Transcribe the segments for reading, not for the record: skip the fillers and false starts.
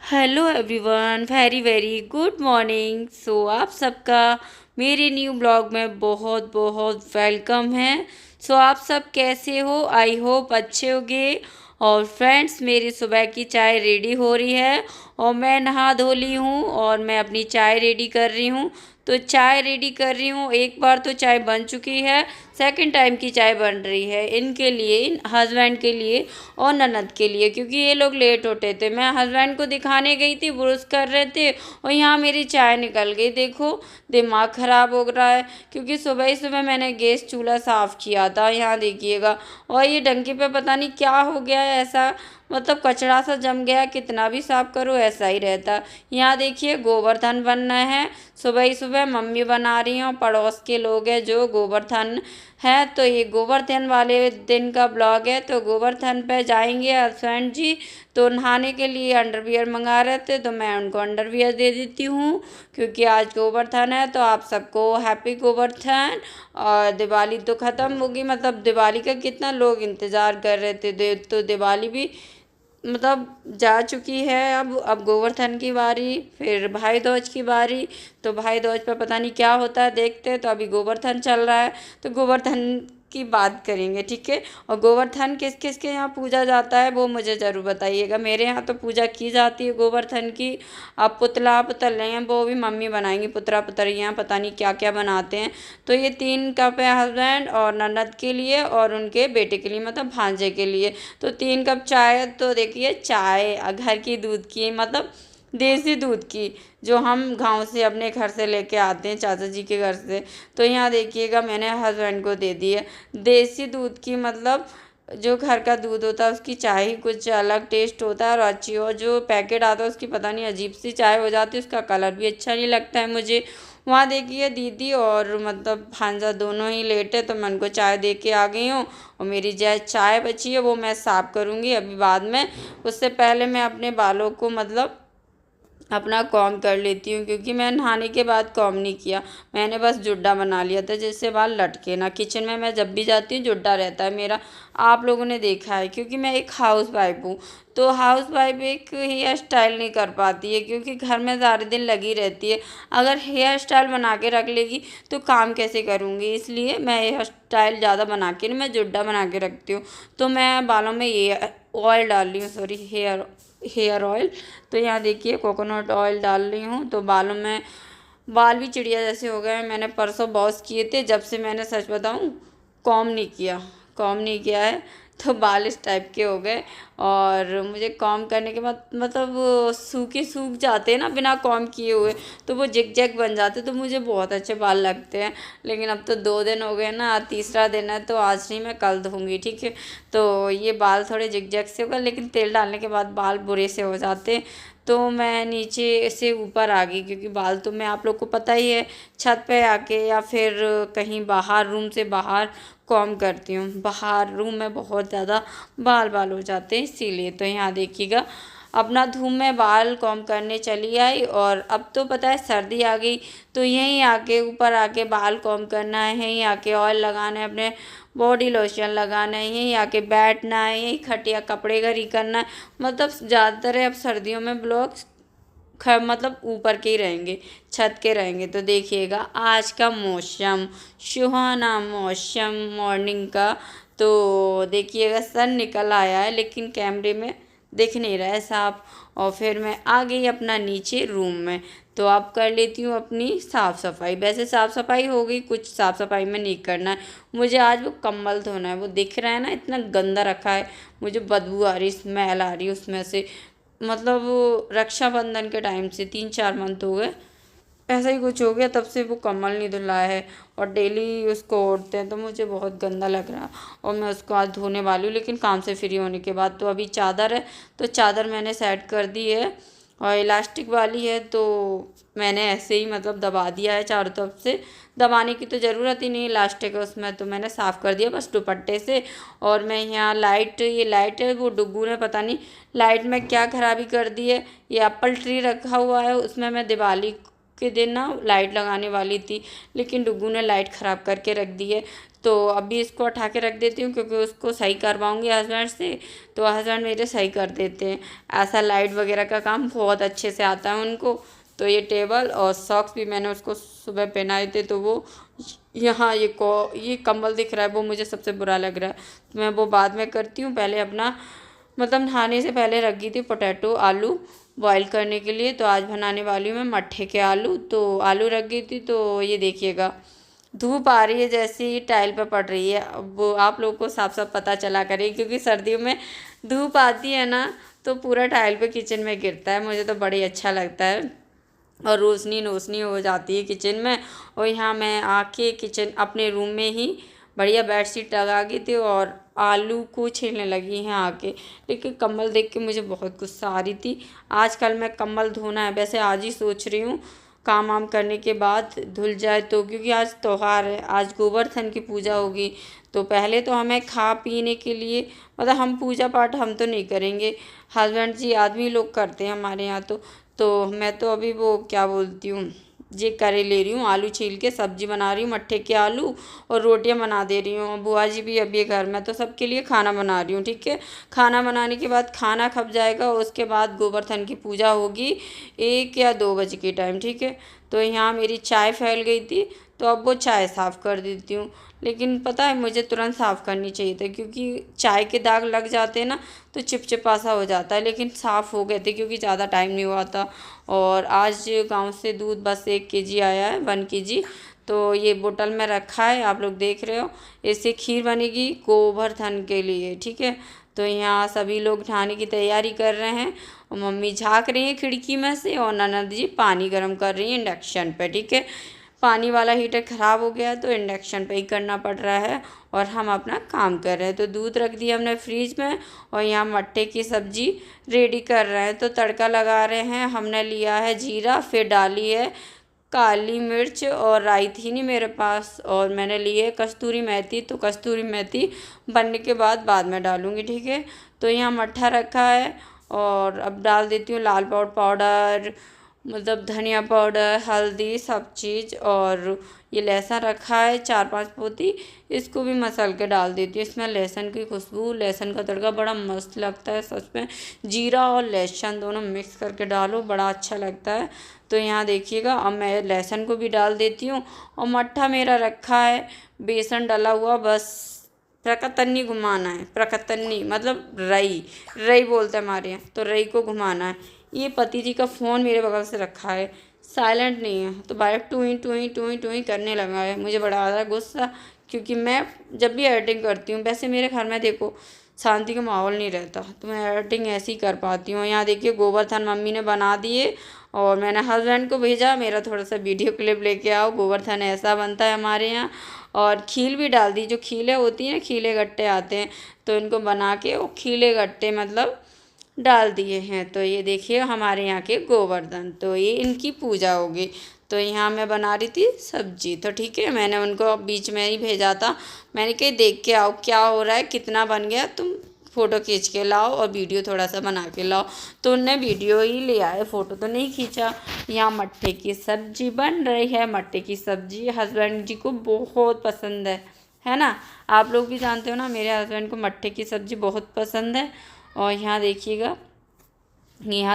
Hello everyone, very very good morning. आप सबका मेरे न्यू ब्लॉग में बहुत बहुत वेलकम है। आप सब कैसे हो? आई होप अच्छे होगे। और फ्रेंड्स, मेरी सुबह की चाय रेडी हो रही है और मैं नहा धो ली हूँ और मैं अपनी चाय रेडी कर रही हूँ। तो चाय रेडी कर रही हूँ। एक बार तो चाय बन चुकी है, सेकंड टाइम की चाय बन रही है इनके लिए, इन हस्बैंड के लिए और ननद के लिए, क्योंकि ये लोग लेट होते थे। मैं हस्बैंड को दिखाने गई थी, ब्रश कर रहे थे और यहाँ मेरी चाय निकल गई। देखो, दिमाग ख़राब हो रहा है क्योंकि सुबह ही सुबह मैंने गैस चूल्हा साफ़ किया था। यहाँ देखिएगा, और ये डंकी पे पता नहीं क्या हो गया है ऐसा, मतलब कचरा सा जम गया, कितना भी साफ करो ऐसा ही रहता। यहाँ देखिए, गोवर्धन बनना है। सुबह ही सुबह मम्मी बना रही हैं, पड़ोस के लोग हैं जो गोवर्धन है, तो ये गोवर्धन वाले दिन का ब्लॉग है। तो गोवर्धन पे जाएंगे हस्बैंड जी, तो नहाने के लिए अंडरवियर मंगा रहे थे, तो मैं उनको अंडरवियर दे देती हूँ क्योंकि आज गोवर्धन है। तो आप सबको हैप्पी गोवर्धन। और दिवाली तो ख़त्म होगी, मतलब दिवाली का कितना लोग इंतज़ार कर रहे थे, तो दिवाली भी मतलब जा चुकी है। अब गोवर्धन की बारी, फिर भाई दूज की बारी। तो भाई दूज पर पता नहीं क्या होता है, देखते हैं। तो अभी गोवर्धन चल रहा है, तो गोवर्धन की बात करेंगे, ठीक है। और गोवर्धन किस किस के यहाँ पूजा जाता है वो मुझे ज़रूर बताइएगा। मेरे यहाँ तो पूजा की जाती है गोवर्धन की। अब पुतला पुतल नहीं है, वो भी मम्मी बनाएंगी, पुतरा पुतरियाँ पता नहीं क्या क्या बनाते हैं। तो ये 3 कप है हस्बैंड और ननद के लिए और उनके बेटे के लिए, मतलब भांजे के लिए। तो 3 कप चाय, तो देखिए चाय घर की दूध की, मतलब देसी दूध की, जो हम गांव से अपने घर से लेके आते हैं, चाचा जी के घर से। तो यहाँ देखिएगा, मैंने हस्बैंड को दे दी है देसी दूध की, मतलब जो घर का दूध होता है उसकी चाय ही कुछ अलग टेस्ट होता है और अच्छी। और जो पैकेट आता है उसकी पता नहीं अजीब सी चाय हो जाती है, उसका कलर भी अच्छा नहीं लगता है मुझे। वहाँ देखिए दीदी और मतलब भांजा दोनों ही लेट है, तो मैं उनको चाय दे के आ गई हूँ। और मेरी जो चाय बची है वो मैं साफ़ करूँगी अभी बाद में। उससे पहले मैं अपने बालों को मतलब अपना कॉम कर लेती हूँ, क्योंकि मैं नहाने के बाद कॉम नहीं किया, मैंने बस जुड्डा बना लिया था जिससे बाल लटके ना। किचन में मैं जब भी जाती हूँ जुड्डा रहता है मेरा, आप लोगों ने देखा है, क्योंकि मैं एक हाउस वाइफ हूँ। तो हाउस वाइफ एक हेयर स्टाइल नहीं कर पाती है क्योंकि घर में सारे दिन लगी रहती है। अगर हेयर स्टाइल बना के रख लेगी तो काम कैसे करूँगी, इसलिए मैं हेयर स्टाइल ज़्यादा बना के नहीं, मैं जुड्डा बना के रखती हूँ। तो मैं बालों में ये ऑयल डाल रही हूँ, सॉरी हेयर ऑयल। तो यहाँ देखिए कोकोनट ऑयल डाल रही हूँ, तो बालों में बाल भी चिड़िया जैसे हो गए हैं। मैंने परसों वॉश किए थे, जब से मैंने सच बताऊँ कॉम नहीं किया है, तो बाल इस टाइप के हो गए। और मुझे कॉम करने के बाद मतलब वो सूख जाते हैं ना बिना कॉम किए हुए, तो वो जिग जैग बन जाते, तो मुझे बहुत अच्छे बाल लगते हैं। लेकिन अब तो 2 दिन हो गए ना, तीसरा दिन है, तो आज नहीं, मैं कल धोऊंगी, ठीक है। तो ये बाल थोड़े जिग जैग से होगा, लेकिन तेल डालने के बाद बाल बुरे से हो जाते हैं। तो मैं नीचे से ऊपर आ गई, क्योंकि बाल तो मैं, आप लोग को पता ही है, छत पे आके या फिर कहीं बाहर, रूम से बाहर कॉम करती हूँ। बाहर रूम में बहुत ज़्यादा बाल हो जाते हैं इसीलिए। तो यहाँ देखिएगा, अपना धूम में बाल कॉम करने चली आई। और अब तो पता है सर्दी आ गई, तो यहीं आके ऊपर आके बाल कॉम करना है, यहीं आके ऑयल लगाना है, अपने बॉडी लोशन लगाना है, यहीं आके बैठना है, यहीं खटिया कपड़े घरी करना है। मतलब ज़्यादातर है अब सर्दियों में ब्लॉग्स मतलब ऊपर के ही रहेंगे, छत के रहेंगे। तो देखिएगा आज का मौसम, सुहाना मौसम मॉर्निंग का। तो देखिएगा सन निकल आया है, लेकिन कैमरे में दिख नहीं रहा है साफ। और फिर मैं आ गई अपना नीचे रूम में। तो अब कर लेती हूँ अपनी साफ़ सफाई। वैसे साफ़ सफाई हो गई, कुछ साफ़ सफाई में नहीं करना है मुझे। आज वो कम्बल धोना है, वो दिख रहा है ना इतना गंदा रखा है, मुझे बदबू आ रही, स्मेल आ रही है उसमें से। मतलब वो रक्षाबंधन के टाइम से 3-4 मंथ हो गए, ऐसा ही कुछ हो गया, तब से वो कम्बल नहीं धुला है। और डेली उसको ओढ़ते हैं, तो मुझे बहुत गंदा लग रहा है। और मैं उसको आज धोने वाली हूँ, लेकिन काम से फ्री होने के बाद। तो अभी चादर है, तो चादर मैंने सेट कर दी है और इलास्टिक वाली है, तो मैंने ऐसे ही मतलब दबा दिया है चारों तरफ से। दबाने की तो ज़रूरत ही नहीं, इलास्टिक है उसमें, तो मैंने साफ़ कर दिया बस दुपट्टे से। और मैं यहाँ ये लाइट है, वो डुग्गू ने पता नहीं लाइट में क्या खराबी कर दी है। ये एप्पल ट्री रखा हुआ है, उसमें मैं दिवाली के दिन ना लाइट लगाने वाली थी, लेकिन डुग्गू ने लाइट ख़राब करके रख दी है। तो अभी इसको उठा के रख देती हूँ क्योंकि उसको सही करवाऊँगी हस्बैंड से, तो हस्बैंड मेरे सही कर देते हैं। ऐसा लाइट वगैरह का काम बहुत अच्छे से आता है उनको। तो ये टेबल और सॉक्स भी मैंने उसको सुबह पहनाए थे, तो वो यहाँ ये कंबल दिख रहा है, वो मुझे सबसे बुरा लग रहा है, तो मैं वो बाद में करती हूँ। पहले अपना मतलब नहाने से पहले रख दी थी पोटैटो आलू बॉईल करने के लिए। तो आज बनाने वाली हूँ मैं मट्ठे के आलू। तो आलू रख गई थी, तो ये देखिएगा धूप आ रही है जैसे ही टाइल पे पड़ रही है। अब वो आप लोगों को साफ साफ पता चला करे, क्योंकि सर्दियों में धूप आती है ना तो पूरा टाइल पे किचन में गिरता है, मुझे तो बड़ी अच्छा लगता है और रोशनी रोशनी हो जाती है किचन में। और यहाँ मैं आके किचन अपने रूम में ही बढ़िया बेडशीट लगा गई थी और आलू को छीलने लगी हैं आके। लेकिन कम्बल देख के मुझे बहुत गुस्सा आ रही थी। आजकल मैं कम्बल धोना है, वैसे आज ही सोच रही हूँ काम वाम करने के बाद धुल जाए तो, क्योंकि आज त्योहार है, आज गोवर्धन की पूजा होगी। तो पहले तो हमें खा पीने के लिए मतलब हम पूजा पाठ हम तो नहीं करेंगे, हस्बैंड जी आदमी लोग करते हैं हमारे यहाँ। तो मैं तो अभी वो क्या बोलती हूँ ये करे ले रही हूँ, आलू छील के सब्जी बना रही हूँ मट्ठे के आलू और रोटियां बना दे रही हूँ। बुआ जी भी अभी घर में, तो सबके लिए खाना बना रही हूँ। ठीक है, खाना बनाने के बाद खाना खप जाएगा, उसके बाद गोवर्धन की पूजा होगी 1 या 2 बजे के टाइम। ठीक है, तो यहाँ मेरी चाय फैल गई थी, तो अब वो चाय साफ़ कर देती हूँ। लेकिन पता है मुझे तुरंत साफ़ करनी चाहिए था, क्योंकि चाय के दाग लग जाते हैं ना तो चिपचिपा सा हो जाता है। लेकिन साफ़ हो गए थे क्योंकि ज़्यादा टाइम नहीं हुआ था। और आज गांव से दूध बस 1 kg आया है, 1 kg। तो ये बोतल में रखा है, आप लोग देख रहे हो। इससे खीर बनेगी गोवर्धन के लिए। ठीक है, तो यहाँ सभी लोग नहाने की तैयारी कर रहे हैं और मम्मी झाँक रही हैं खिड़की में से और ननद जी पानी गर्म कर रही हैं इंडक्शन पे। ठीक है, पानी वाला हीटर ख़राब हो गया तो इंडक्शन पे ही करना पड़ रहा है और हम अपना काम कर रहे हैं। तो दूध रख दिया हमने फ्रिज में और यहाँ मट्ठे की सब्ज़ी रेडी कर रहे हैं। तो तड़का लगा रहे हैं, हमने लिया है जीरा, फिर डाली है काली मिर्च और राई थी नहीं मेरे पास, और मैंने ली है कस्तूरी मेथी। तो कस्तूरी मेथी बनने के बाद में डालूँगी। ठीक है, तो यहाँ मट्ठा रखा है और अब डाल देती हूँ लाल पाउडर मतलब धनिया पाउडर, हल्दी, सब चीज़। और ये लहसुन रखा है 4-5 पोती, इसको भी मसल के डाल देती हूँ। इसमें लहसुन की खुशबू, लहसुन का तड़का बड़ा मस्त लगता है सच में। जीरा और लहसुन दोनों मिक्स करके डालो, बड़ा अच्छा लगता है। तो यहाँ देखिएगा अब मैं लहसुन को भी डाल देती हूँ। और मट्ठा मेरा रखा है बेसन डला हुआ, बस प्रकतन्नी घुमाना है। प्रकतन्नी मतलब रई, रई बोलते हैं हमारे यहाँ, तो रई को घुमाना है। ये पति जी का फ़ोन मेरे बगल से रखा है, साइलेंट नहीं है, तो बार टूई टूई टूई टूई करने लगा है। मुझे बड़ा आ रहा है गुस्सा, क्योंकि मैं जब भी एडिटिंग करती हूँ, वैसे मेरे घर में देखो शांति का माहौल नहीं रहता, तो मैं एडिटिंग ऐसे ही कर पाती हूँ। यहाँ देखिए गोवर्धन मम्मी ने बना दिए और मैंने हस्बैंड को भेजा मेरा थोड़ा सा वीडियो क्लिप लेके आओ, गोवर्धन ऐसा बनता है हमारे यहाँ। और खील भी डाल दी, जो खीले होती हैं खीले गट्टे आते हैं, तो इनको बना के वो खीले गट्टे मतलब डाल दिए हैं। तो ये देखिए हमारे यहाँ के गोवर्धन, तो ये इनकी पूजा होगी। तो यहाँ मैं बना रही थी सब्जी। तो ठीक है, मैंने उनको बीच में ही भेजा था, मैंने कहा देख के आओ क्या हो रहा है, कितना बन गया, तुम फ़ोटो खींच के लाओ और वीडियो थोड़ा सा बना के लाओ। तो उनने वीडियो ही ले आए, फ़ोटो तो नहीं खींचा। यहाँ मट्ठे की सब्जी बन रही है। मट्ठे की सब्जी हस्बैंड जी को बहुत पसंद है ना। आप लोग भी जानते हो ना, मेरे हस्बैंड को मट्ठे की सब्ज़ी बहुत पसंद है। और यहाँ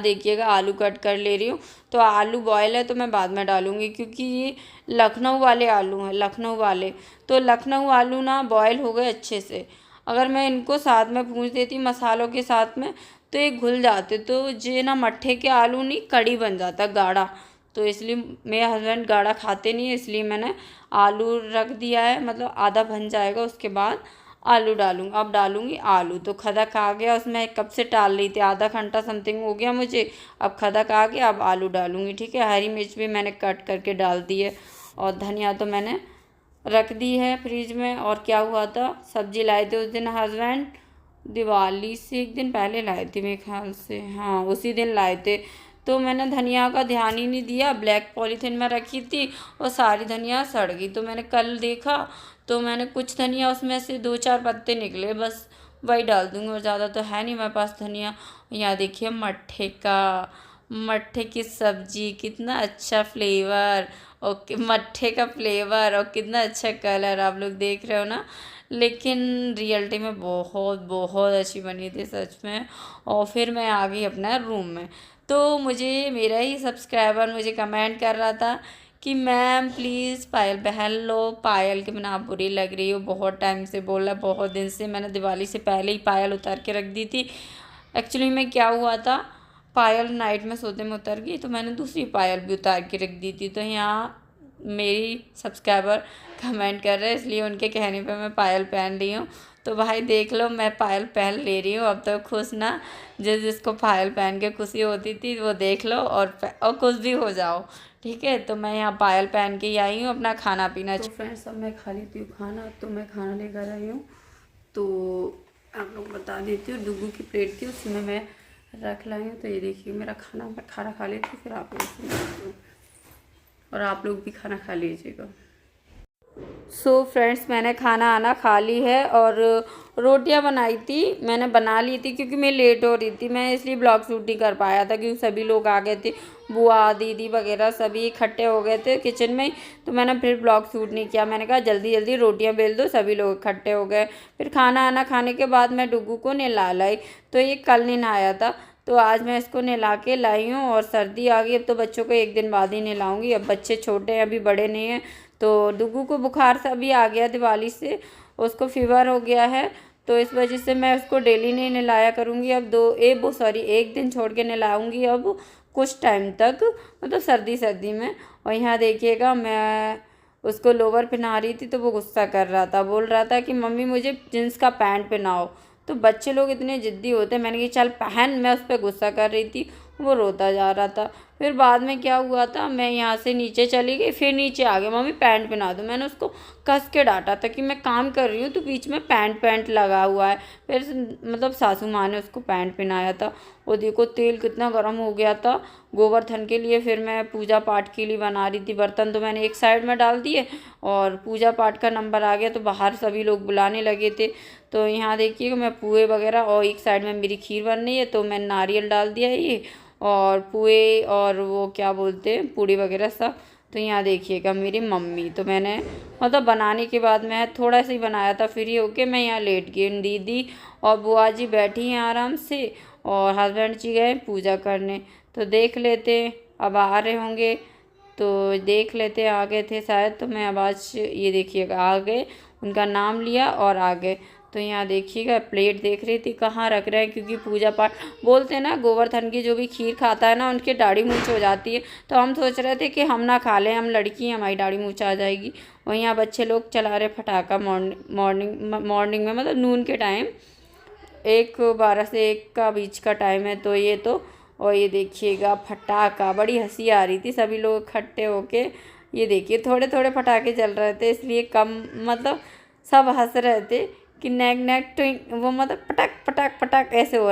देखिएगा आलू कट कर ले रही हूँ। तो आलू बॉयल है तो मैं बाद में डालूँगी, क्योंकि ये लखनऊ वाले आलू हैं, लखनऊ वाले। तो लखनऊ आलू ना बॉयल हो गए अच्छे से, अगर मैं इनको साथ में भून देती मसालों के साथ में तो ये घुल जाते, तो ये ना मट्ठे के आलू नहीं कड़ी बन जाता गाढ़ा। तो इसलिए मेरे हस्बैंड गाढ़ा खाते नहीं है, इसलिए मैंने आलू रख दिया है, मतलब आधा बन जाएगा उसके बाद आलू डालूँगी। अब डालूँगी आलू। तो खदक आ गया उसमें, कब से डाल रही थी, आधा घंटा समथिंग हो गया मुझे। अब खदक आ गया, अब आलू डालूँगी। ठीक है, हरी मिर्च भी मैंने कट करके डाल दी है और धनिया तो मैंने रख दी है फ्रिज में। और क्या हुआ था, सब्जी लाए थे उस दिन हस्बैंड, दिवाली से 1 दिन पहले लाए थे मेरे ख्याल से, हाँ उसी दिन लाए थे। तो मैंने धनिया का ध्यान ही नहीं दिया, ब्लैक पॉलीथिन में रखी थी और सारी धनिया सड़ गई। तो मैंने कल देखा तो मैंने कुछ धनिया उसमें से 2-4 पत्ते निकले, बस वही डाल दूँगी और ज़्यादा तो है नहीं मेरे पास धनिया। यहाँ देखिए मट्ठे की सब्ज़ी, कितना अच्छा फ्लेवर और मट्ठे का फ्लेवर और कितना अच्छा कलर आप लोग देख रहे हो ना। लेकिन रियलिटी में बहुत बहुत अच्छी बनी थी सच में। और फिर मैं आ गई अपना रूम में, तो मुझे मेरा ही सब्सक्राइबर मुझे कमेंट कर रहा था कि मैम प्लीज़ पायल पहन लो, पायल के बिना आप बुरी लग रही हो। बहुत टाइम से बोला, बहुत दिन से, मैंने दिवाली से पहले ही पायल उतार के रख दी थी। एक्चुअली में क्या हुआ था, पायल नाइट में सोते में उतर गई, तो मैंने दूसरी पायल भी उतार के रख दी थी। तो यहाँ मेरी सब्सक्राइबर कमेंट कर रहे हैं, इसलिए उनके कहने पे मैं पायल पहन ली हूँ। तो भाई देख लो, मैं पायल पहन ले रही हूँ अब तो खुश ना। जिसको पायल पहन के खुशी होती थी वो देख लो, और खुश भी हो जाओ, ठीक है। तो मैं यहाँ पायल पहन के ही आई हूँ अपना खाना पीना। तो फ्रेंड्स अब मैं खा लेती हूँ खाना, तो मैं खाना लेकर आई हूँ, तो आप लोग बता देती हूँ। डुगू की प्लेट थी, उसमें मैं रख लाई हूँ। तो ये देखिए मेरा खाना, मैं खाना खा लेती हूँ, फिर आप लोग और आप लोग भी खाना खा लीजिएगा। सो फ्रेंड्स मैंने खाना आना खा ली है, और रोटियां बनाई थी, मैंने बना ली थी क्योंकि मैं लेट हो रही थी, मैं इसलिए ब्लॉग शूट नहीं कर पाया था क्योंकि सभी लोग आ गए थे, बुआ दीदी वगैरह सभी इकट्ठे हो गए थे किचन में। तो मैंने फिर ब्लॉग शूट नहीं किया, मैंने कहा जल्दी जल्दी रोटियां बेल दो, सभी लोग इकट्ठे हो गए। फिर खाना आना खाने के बाद मैं डुगू को नहला लाई, तो ये कल नहीं नहाया था, तो आज मैं इसको नहला के लाई हूँ। और सर्दी आ गई, अब तो बच्चों को एक दिन बाद ही नहलाऊँगी, अब बच्चे छोटे हैं अभी बड़े नहीं हैं। तो डुगू को बुखार सा भी आ गया दिवाली से, उसको फीवर हो गया है, तो इस वजह से मैं उसको डेली नहीं नहलाया करूँगी। अब एक दिन छोड़ के नहलाऊँगी अब कुछ टाइम तक, मतलब सर्दी में। और यहाँ देखिएगा मैं उसको लोवर पहना रही थी, तो वो गुस्सा कर रहा था, बोल रहा था कि मम्मी मुझे जींस का पैंट पहनाओ। तो बच्चे लोग इतने ज़िद्दी होते हैं, मैंने कहा चल पहन, मैं उस पर गुस्सा कर रही थी, वो रोता जा रहा था। फिर बाद में क्या हुआ था, मैं यहाँ से नीचे चली गई, फिर नीचे आ गया, मम्मी पैंट पहना दो। मैंने उसको कस के डांटा था कि मैं काम कर रही हूँ, तो बीच में पैंट लगा हुआ है। फिर मतलब सासू माँ ने उसको पैंट पहनाया था। वो देखो तेल कितना गर्म हो गया था गोवर्धन के लिए। फिर मैं पूजा पाठ के लिए बना रही थी, बर्तन तो मैंने एक साइड में डाल दिए, और पूजा पाठ का नंबर आ गया तो बाहर सभी लोग बुलाने लगे थे। तो यहाँ देखिए मैं पुए वगैरह, और एक साइड में मेरी खीर बन रही है, तो मैं नारियल डाल दिया ये, और पुए और वो क्या बोलते हैं पूड़ी वगैरह सब। तो यहाँ देखिएगा मेरी मम्मी, तो मैंने मतलब बनाने के बाद मैं थोड़ा सा ही बनाया था, फ्री होके मैं यहाँ लेट गई। दीदी और बुआ जी बैठी हैं आराम से, और हस्बैंड जी गए पूजा करने। तो देख लेते, अब आ रहे होंगे तो देख लेते, आ गए थे शायद, तो मैं आवाज़ ये देखिएगा आ गए, उनका नाम लिया और आ गए। तो यहाँ देखिएगा प्लेट देख रही थी कहाँ रख रहे हैं, क्योंकि पूजा पाठ बोलते हैं ना, गोवर्धन की जो भी खीर खाता है ना उनकी दाढ़ी मूंछ हो जाती है। तो हम सोच रहे थे कि हम ना खा लें, हम लड़की हैं, हमारी दाढ़ी मूंछ आ जाएगी। और यहाँ बच्चे लोग चला रहे फटाका मॉर्निंग में, मतलब नून के टाइम, 12 से 1 का बीच का टाइम है। तो ये तो, और ये देखिएगा फटाका, बड़ी हंसी आ रही थी, सभी लोग इकट्ठे होके। ये देखिए थोड़े थोड़े फटाके चल रहे थे, इसलिए कम, मतलब सब हंस रहे थे कि नैक नैक ट्विंक, वो मतलब पटक पटक पटक ऐसे हो